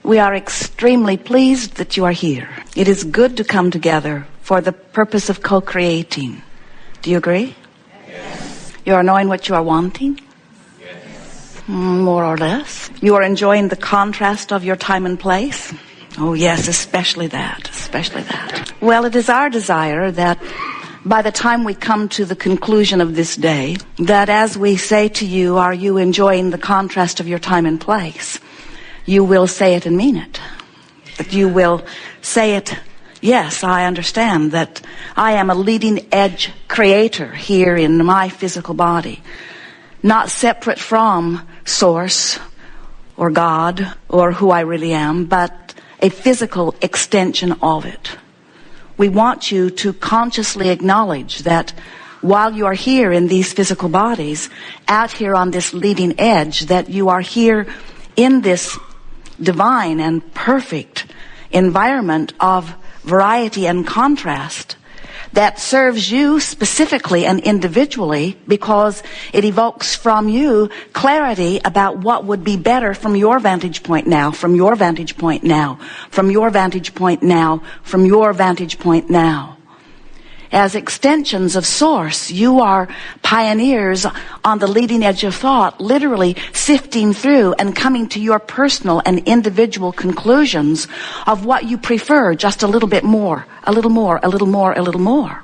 We are extremely pleased that you are here. It is good to come together for the purpose of co-creating. Do you agree? Yes. You are knowing what you are wanting? Yes. More or less. You are enjoying the contrast of your time and place? Oh yes, especially that. Well, it is our desire that by the time we come to the conclusion of this day, that as we say to you, are you enjoying the contrast of your time and place? You will say it and mean it. That you will say it, yes, I understand that I am a leading edge creator here in my physical body, not separate from Source or God or who I really am, but a physical extension of it. We want you to consciously acknowledge that while you are here in these physical bodies, out here on this leading edge, that you are here in this divine and perfect environment of variety and contrast that serves you specifically and individually because it evokes from you clarity about what would be better from your vantage point now, from your vantage point now, from your vantage point now, from your vantage point now. As extensions of Source, you are pioneers on the leading edge of thought, literally sifting through and coming to your personal and individual conclusions of what you prefer, just a little bit more, a little more, a little more, a little more.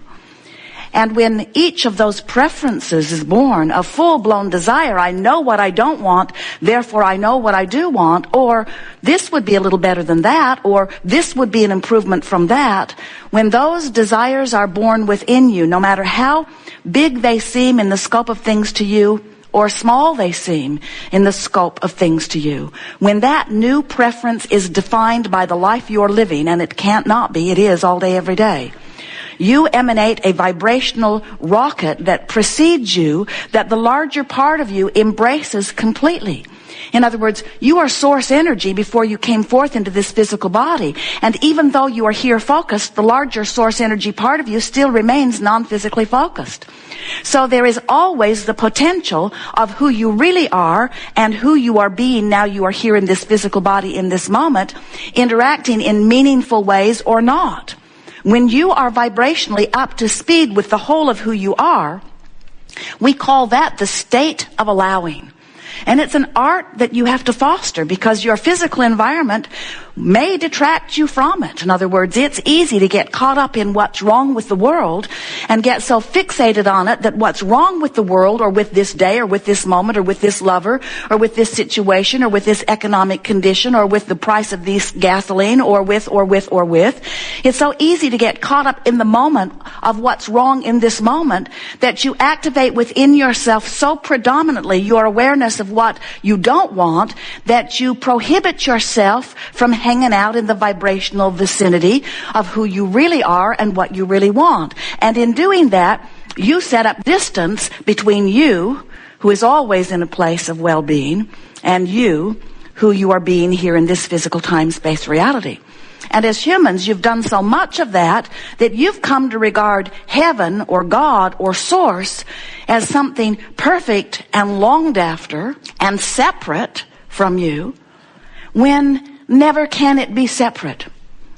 And when each of those preferences is born of full-blown desire, I know what I don't want, therefore I know what I do want, or this would be a little better than that, or this would be an improvement from that. When those desires are born within you, no matter how big they seem in the scope of things to you, or small they seem in the scope of things to you, when that new preference is defined by the life you're living, and it can't not be, it is all day, every day, you emanate a vibrational rocket that precedes you, that the larger part of you embraces completely. In other words, you are Source energy before you came forth into this physical body. And even though you are here focused, the larger Source energy part of you still remains non-physically focused. So there is always the potential of who you really are and who you are being now you are here in this physical body in this moment, interacting in meaningful ways or not. When you are vibrationally up to speed with the whole of who you are, we call that the state of allowing. And it's an art that you have to foster because your physical environment may detract you from it. In other words, it's easy to get caught up in what's wrong with the world and get so fixated on it that what's wrong with the world or with this day or with this moment or with this lover or with this situation or with this economic condition or with the price of this gasoline or with. It's so easy to get caught up in the moment of what's wrong in this moment that you activate within yourself so predominantly your awareness of what you don't want that you prohibit yourself from hanging out in the vibrational vicinity of who you really are and what you really want. And in doing that, you set up distance between you, who is always in a place of well-being, and you, who you are being here in this physical time-space reality. And as humans, you've done so much of that you've come to regard heaven or God or Source as something perfect and longed after and separate from you, when never can it be separate.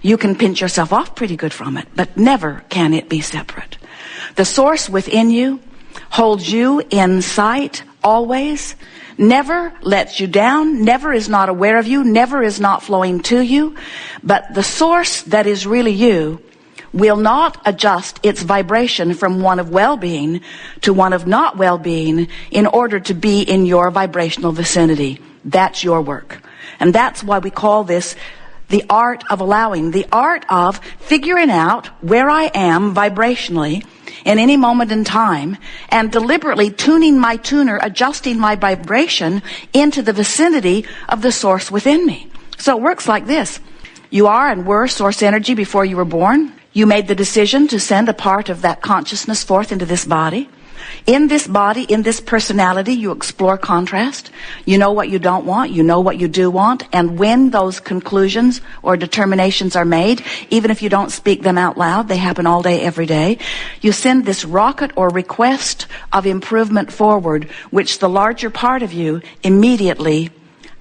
You can pinch yourself off pretty good from it, but never can it be separate. The Source within you holds you in sight always, never lets you down, never is not aware of you, never is not flowing to you. But the Source that is really you will not adjust its vibration from one of well-being to one of not well-being in order to be in your vibrational vicinity. That's your work. And that's why we call this the art of allowing, the art of figuring out where I am vibrationally in any moment in time and deliberately tuning my tuner, adjusting my vibration into the vicinity of the Source within me. So it works like this. You are and were Source energy before you were born. You made the decision to send a part of that consciousness forth into this body. In this body, in this personality, you explore contrast. You know what you don't want. You know what you do want. And when those conclusions or determinations are made, even if you don't speak them out loud, they happen all day, every day, you send this rocket or request of improvement forward, which the larger part of you immediately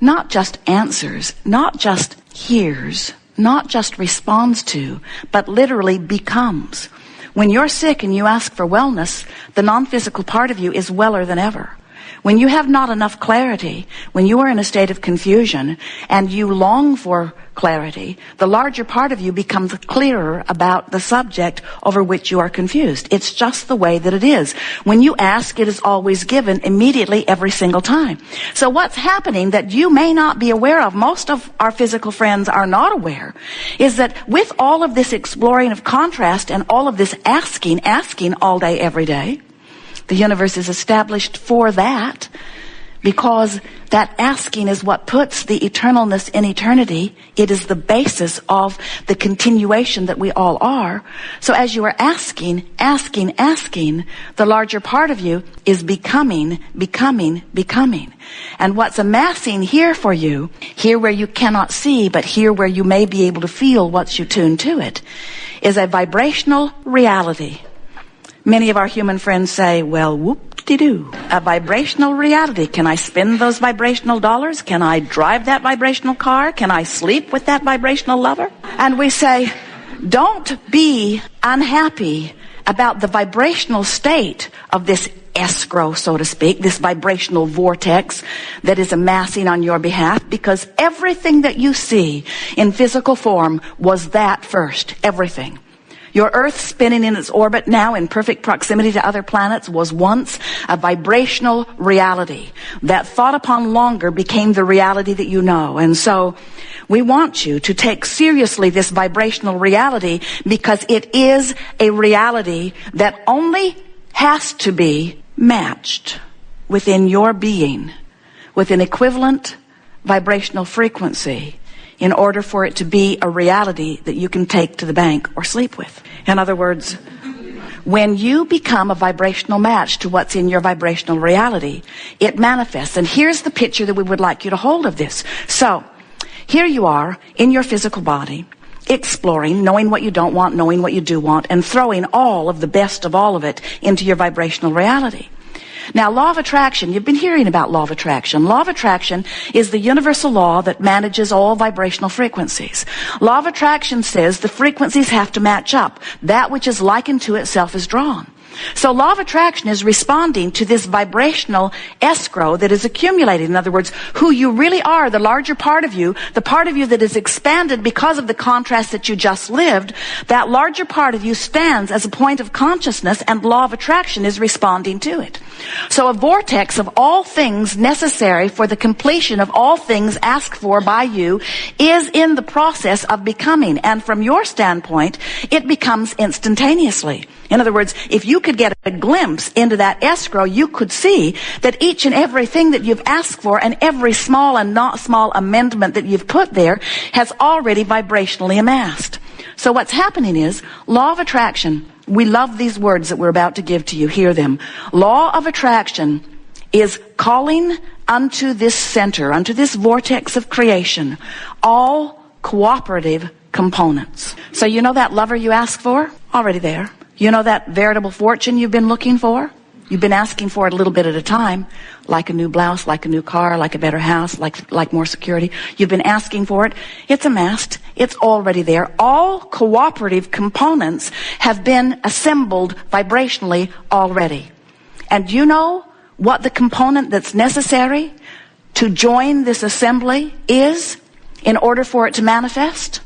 not just answers, not just hears, not just responds to, but literally becomes. When you're sick and you ask for wellness, the non-physical part of you is weller than ever. When you have not enough clarity, when you are in a state of confusion and you long for clarity, the larger part of you becomes clearer about the subject over which you are confused. It's just the way that it is. When you ask, it is always given immediately every single time. So what's happening that you may not be aware of, most of our physical friends are not aware, is that with all of this exploring of contrast and all of this asking all day, every day, the universe is established for that, because that asking is what puts the eternalness in eternity. It is the basis of the continuation that we all are. So as you are asking, the larger part of you is becoming. And what's amassing here for you, here where you cannot see, but here where you may be able to feel once you tune to it, is a vibrational reality. Many of our human friends say, well, whoop-de-doo. A vibrational reality. Can I spend those vibrational dollars? Can I drive that vibrational car? Can I sleep with that vibrational lover? And we say, don't be unhappy about the vibrational state of this escrow, so to speak, this vibrational vortex that is amassing on your behalf, because everything that you see in physical form was that first. Everything. Your Earth spinning in its orbit now in perfect proximity to other planets was once a vibrational reality that thought upon longer became the reality that you know. And so we want you to take seriously this vibrational reality, because it is a reality that only has to be matched within your being with an equivalent vibrational frequency in order for it to be a reality that you can take to the bank or sleep with. In other words, when you become a vibrational match to what's in your vibrational reality, it manifests. And here's the picture that we would like you to hold of this. So, here you are in your physical body, exploring, knowing what you don't want, knowing what you do want, and throwing all of the best of all of it into your vibrational reality. Now, law of attraction, you've been hearing about law of attraction. Law of attraction is the universal law that manages all vibrational frequencies. Law of attraction says the frequencies have to match up. That which is likened to itself is drawn. So law of attraction is responding to this vibrational escrow that is accumulated. In other words, who you really are, the larger part of you, the part of you that is expanded because of the contrast that you just lived, that larger part of you stands as a point of consciousness, and law of attraction is responding to it. So a vortex of all things necessary for the completion of all things asked for by you is in the process of becoming. And from your standpoint, it becomes instantaneously. In other words, if you could get a glimpse into that escrow, you could see that each and everything that you've asked for and every small and not small amendment that you've put there has already vibrationally amassed. So what's happening is, law of attraction, we love these words that we're about to give to you. Hear them. Law of attraction is calling unto this center, unto this vortex of creation, all cooperative components. So you know that lover you asked for? Already there. You know that veritable fortune you've been looking for? You've been asking for it a little bit at a time, like a new blouse, like a new car, like a better house, like more security. You've been asking for it. It's amassed. It's already there. All cooperative components have been assembled vibrationally already. And you know what the component that's necessary to join this assembly is in order for it to manifest?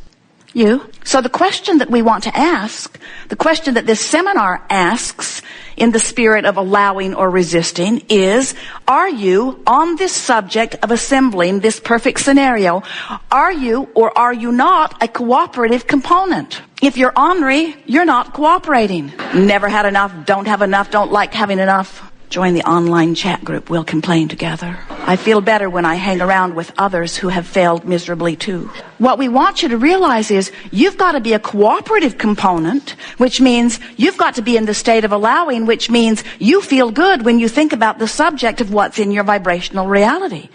You. So the question that we want to ask, the question that this seminar asks in the spirit of allowing or resisting is, are you on this subject of assembling this perfect scenario? Are you or are you not a cooperative component? If you're ornery, you're not cooperating. Never had enough, don't have enough, don't like having enough. Join the online chat group. We'll complain together. I feel better when I hang around with others who have failed miserably too. What we want you to realize is you've got to be a cooperative component, which means you've got to be in the state of allowing, which means you feel good when you think about the subject of what's in your vibrational reality.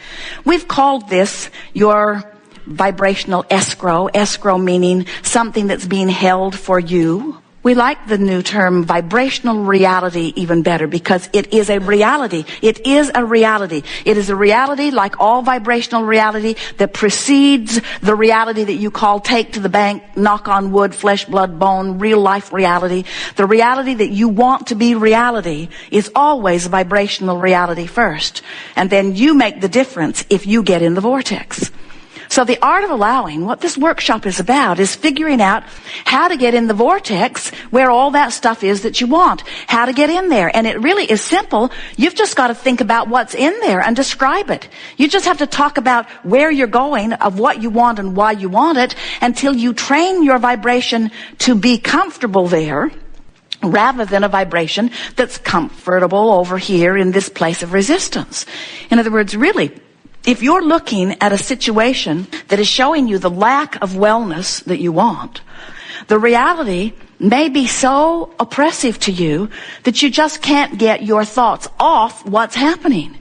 We've called this your vibrational escrow. Escrow meaning something that's being held for you, We like the new term vibrational reality even better because it is a reality. It is a reality. It is a reality like all vibrational reality that precedes the reality that you call take to the bank, knock on wood, flesh, blood, bone, real life reality. The reality that you want to be reality is always vibrational reality first. And then you make the difference if you get in the vortex. So the art of allowing, what this workshop is about, is figuring out how to get in the vortex where all that stuff is that you want. How to get in there. And it really is simple. You've just got to think about what's in there and describe it. You just have to talk about where you're going, of what you want and why you want it, until you train your vibration to be comfortable there, rather than a vibration that's comfortable over here in this place of resistance. In other words, really, if you're looking at a situation that is showing you the lack of wellness that you want, the reality may be so oppressive to you that you just can't get your thoughts off what's happening.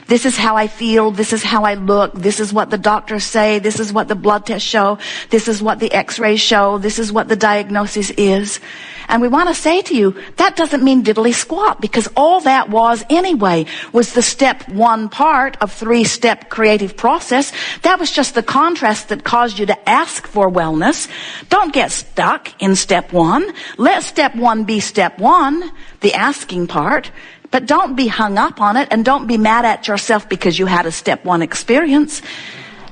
This is how I feel. This is how I look. This is what the doctors say. This is what the blood tests show. This is what the x-rays show. This is what the diagnosis is. And we want to say to you, that doesn't mean diddly squat, because all that was anyway was the step one part of three-step creative process. That was just the contrast that caused you to ask for wellness. Don't get stuck in step one. Let step one be step one, the asking part. But don't be hung up on it, and don't be mad at yourself because you had a step one experience.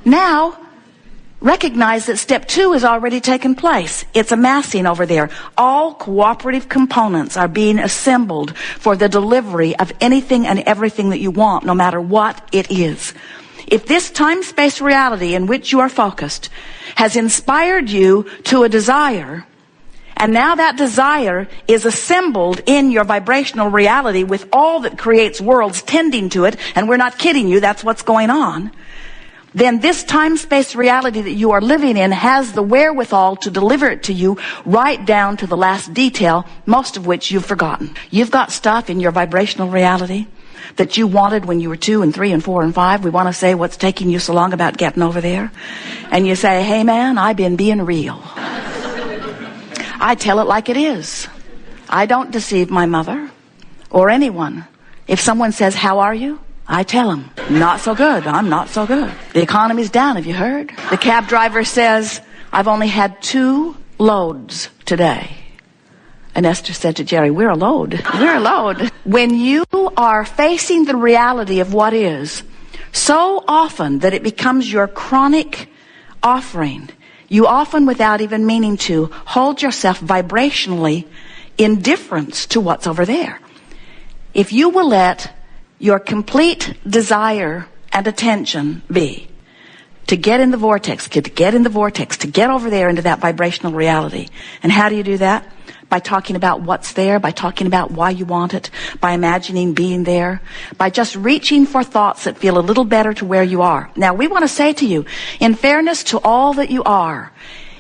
Now, recognize that step two has already taken place. It's amassing over there. All cooperative components are being assembled for the delivery of anything and everything that you want, no matter what it is. If this time-space reality in which you are focused has inspired you to a desire, and now that desire is assembled in your vibrational reality with all that creates worlds tending to it, and we're not kidding you, that's what's going on, then this time-space reality that you are living in has the wherewithal to deliver it to you right down to the last detail, most of which you've forgotten. You've got stuff in your vibrational reality that you wanted when you were 2 and 3 and 4 and 5. We want to say what's taking you so long about getting over there. And you say, hey man, I've been being real. I tell it like it is. I don't deceive my mother or anyone. If someone says, how are you? I tell them, not so good. I'm not so good. The economy's down, have you heard? The cab driver says, I've only had 2 loads today. And Esther said to Jerry, we're a load. We're a load. When you are facing the reality of what is so often that it becomes your chronic offering, you often, without even meaning to, hold yourself vibrationally indifference to what's over there. If you will let your complete desire and attention be to get in the vortex, to get over there into that vibrational reality. And how do you do that? By talking about what's there, by talking about why you want it, by imagining being there, by just reaching for thoughts that feel a little better to where you are. Now, we want to say to you, in fairness to all that you are,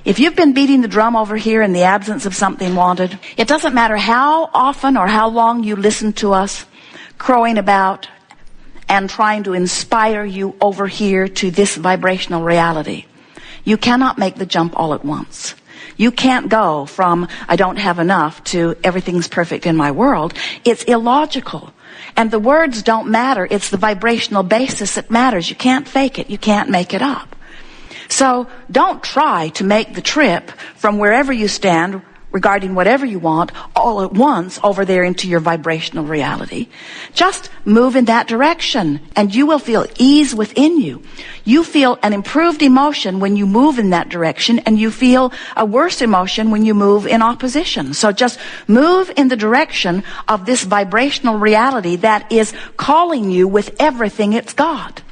if you've been beating the drum over here in the absence of something wanted, it doesn't matter how often or how long you listen to us crowing about and trying to inspire you over here to this vibrational reality. You cannot make the jump all at once. You can't go from I don't have enough to everything's perfect in my world. It's illogical. And the words don't matter. It's the vibrational basis that matters. You can't fake it. You can't make it up. So don't try to make the trip from wherever you stand regarding whatever you want all at once over there into your vibrational reality. Just move in that direction and you will feel ease within you. You feel an improved emotion when you move in that direction, and you feel a worse emotion when you move in opposition. So just move in the direction of this vibrational reality that is calling you with everything it's got.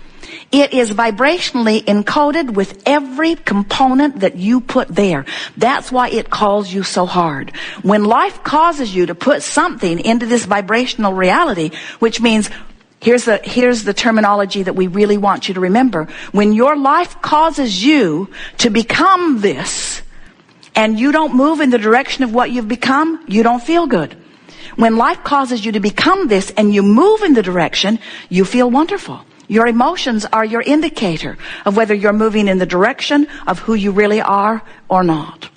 It is vibrationally encoded with every component that you put there. That's why it calls you so hard. When life causes you to put something into this vibrational reality, which means, here's the terminology that we really want you to remember. When your life causes you to become this, and you don't move in the direction of what you've become, you don't feel good. When life causes you to become this and you move in the direction, you feel wonderful. Your emotions are your indicator of whether you're moving in the direction of who you really are or not.